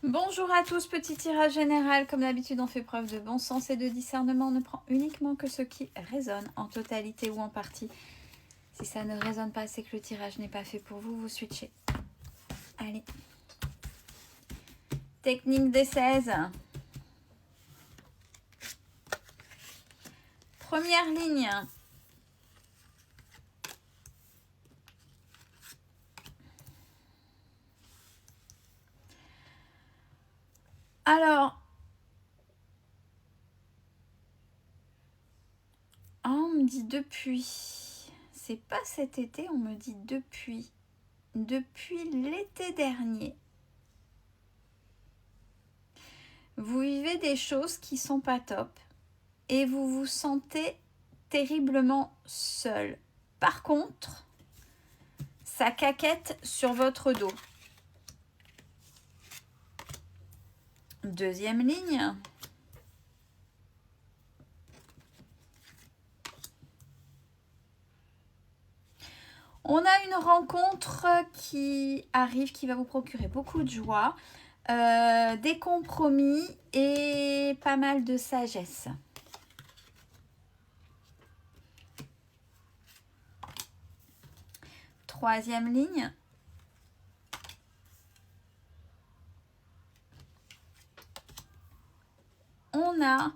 Bonjour à tous, petit tirage général. Comme d'habitude, on fait preuve de bon sens et de discernement. On ne prend uniquement que ce qui résonne en totalité ou en partie. Si ça ne résonne pas, c'est que le tirage n'est pas fait pour vous. Vous switchez. Allez. Technique des 16. Première ligne. Alors, on me dit depuis. C'est pas cet été, on me dit depuis. Depuis l'été dernier. Vous vivez des choses qui sont pas top et vous vous sentez terriblement seul. Par contre, ça caquette sur votre dos. Deuxième ligne. On a une rencontre qui arrive, qui va vous procurer beaucoup de joie, des compromis et pas mal de sagesse. Troisième ligne. On a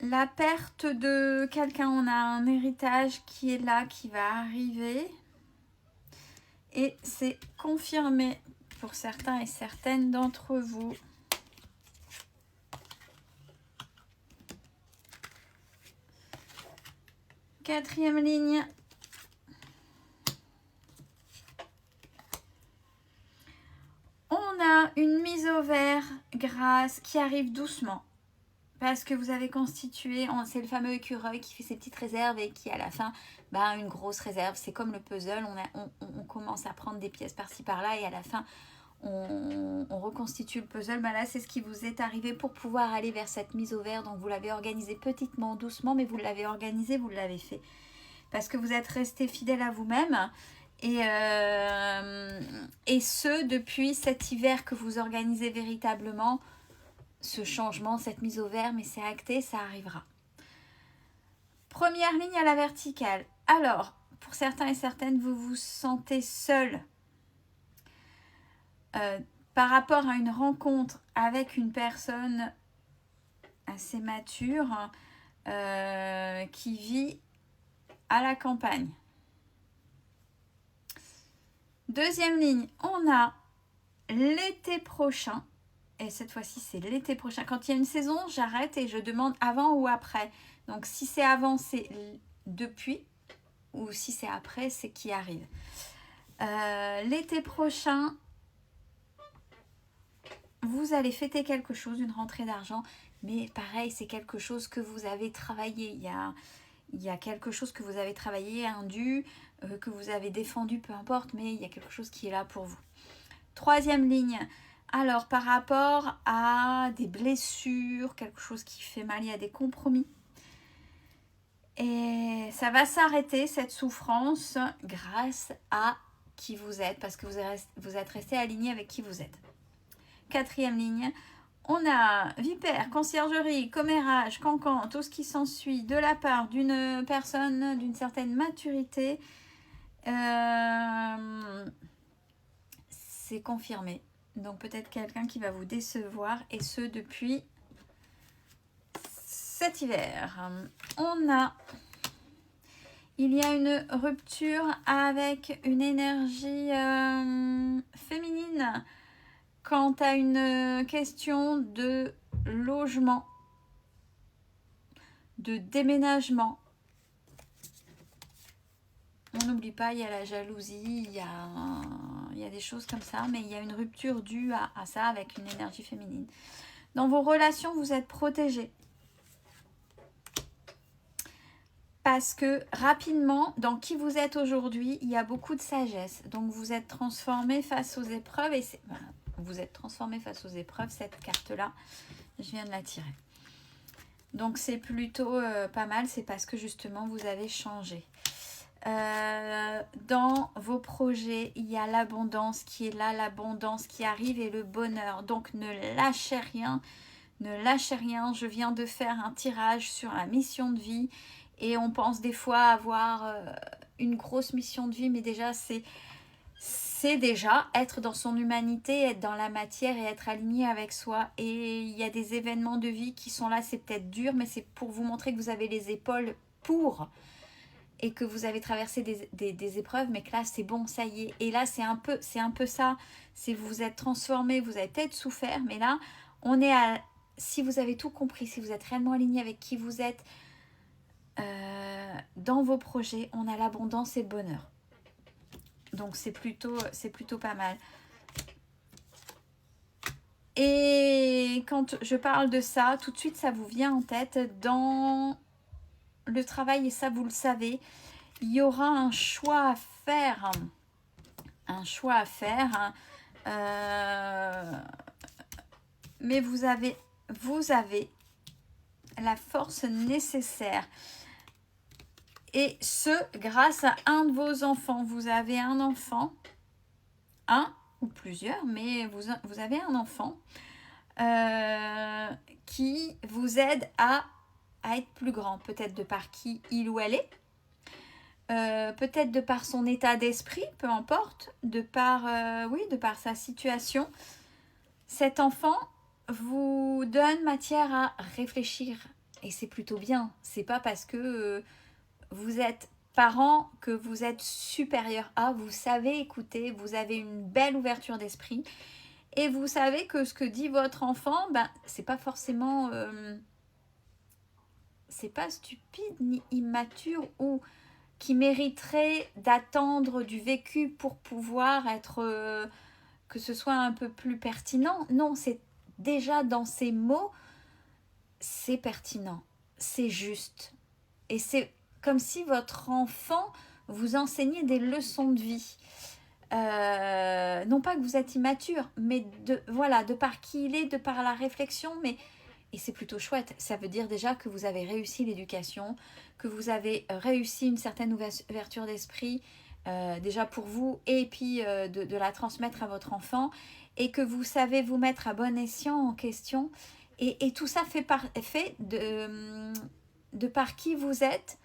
la perte de quelqu'un, on a un héritage qui est là, qui va arriver. Et c'est confirmé pour certains et certaines d'entre vous. Quatrième ligne. On a une mise au vert grasse qui arrive doucement. Parce que vous avez constitué, c'est le fameux écureuil qui fait ses petites réserves et qui à la fin, une grosse réserve. C'est comme le puzzle, on commence à prendre des pièces par-ci par-là et à la fin, on reconstitue le puzzle. Là, c'est ce qui vous est arrivé pour pouvoir aller vers cette mise au vert. Donc, vous l'avez organisé petitement, doucement, mais vous l'avez organisé, vous l'avez fait. Parce que vous êtes resté fidèle à vous-même. Et ce, depuis cet hiver que vous organisez véritablement ce changement, cette mise au vert, mais c'est acté, ça arrivera. Première ligne à la verticale. Alors, pour certains et certaines, vous vous sentez seul par rapport à une rencontre avec une personne assez mature qui vit à la campagne. Deuxième ligne, on a l'été prochain. Et cette fois-ci, c'est l'été prochain. Quand il y a une saison, j'arrête et je demande avant ou après. Donc, si c'est avant, c'est depuis. Ou si c'est après, c'est qui arrive. L'été prochain, vous allez fêter quelque chose, une rentrée d'argent. Mais pareil, c'est quelque chose que vous avez travaillé. Il y a quelque chose que vous avez travaillé, un dû, que vous avez défendu, peu importe. Mais il y a quelque chose qui est là pour vous. Troisième ligne. Alors, par rapport à des blessures, quelque chose qui fait mal, il y a des compromis. Et ça va s'arrêter, cette souffrance, grâce à qui vous êtes, parce que vous êtes resté aligné avec qui vous êtes. Quatrième ligne, on a vipère, conciergerie, commérage, cancan, tout ce qui s'ensuit de la part d'une personne d'une certaine maturité. C'est confirmé. Donc peut-être quelqu'un qui va vous décevoir, et ce depuis cet hiver. Il y a une rupture avec une énergie féminine quant à une question de logement, de déménagement. On n'oublie pas, il y a la jalousie, il y a des choses comme ça, mais il y a une rupture due à ça avec une énergie féminine. Dans vos relations, vous êtes protégés. Parce que rapidement, dans qui vous êtes aujourd'hui, il y a beaucoup de sagesse. Donc vous êtes transformé face aux épreuves. Et voilà, vous êtes transformé face aux épreuves. Cette carte-là, je viens de la tirer. Donc c'est plutôt pas mal. C'est parce que justement, vous avez changé. Dans vos projets, il y a l'abondance qui est là, l'abondance qui arrive et le bonheur. Donc ne lâchez rien, ne lâchez rien. Je viens de faire un tirage sur la mission de vie et on pense des fois avoir une grosse mission de vie, mais déjà c'est déjà être dans son humanité, être dans la matière et être aligné avec soi. Et il y a des événements de vie qui sont là, c'est peut-être dur, mais c'est pour vous montrer que vous avez les épaules pour, et que vous avez traversé des épreuves, mais que là c'est bon, ça y est. Et là c'est un peu ça, c'est vous vous êtes transformé, vous avez peut-être souffert, mais là on est à, si vous avez tout compris, si vous êtes réellement aligné avec qui vous êtes, dans vos projets, on a l'abondance et le bonheur. Donc c'est plutôt pas mal. Et quand je parle de ça, tout de suite ça vous vient en tête dans le travail, et ça vous le savez, il y aura un choix à faire. Un choix à faire. Mais vous avez la force nécessaire. Et ce, grâce à un de vos enfants. Vous avez un enfant, un ou plusieurs, mais vous avez un enfant qui vous aide à être plus grand. Peut-être de par qui il ou elle est. Peut-être de par son état d'esprit, peu importe, de par sa situation. Cet enfant vous donne matière à réfléchir et c'est plutôt bien. C'est pas parce que vous êtes parent que vous êtes supérieur à, vous savez écouter, vous avez une belle ouverture d'esprit et vous savez que ce que dit votre enfant, c'est pas forcément c'est pas stupide ni immature ou qui mériterait d'attendre du vécu pour pouvoir être que ce soit un peu plus pertinent. Non, c'est déjà dans ces mots, c'est pertinent, c'est juste. Et c'est comme si votre enfant vous enseignait des leçons de vie. Non pas que vous êtes immature, mais de par qui il est, de par la réflexion, et c'est plutôt chouette. Ça veut dire déjà que vous avez réussi l'éducation, que vous avez réussi une certaine ouverture d'esprit, déjà pour vous, et puis de la transmettre à votre enfant, et que vous savez vous mettre à bon escient en question. Et tout ça fait de par qui vous êtes.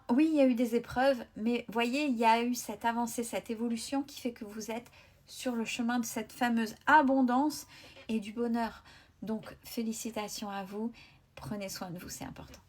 Oui, il y a eu des épreuves, mais voyez, il y a eu cette avancée, cette évolution qui fait que vous êtes sur le chemin de cette fameuse abondance et du bonheur. Donc, félicitations à vous. Prenez soin de vous, c'est important.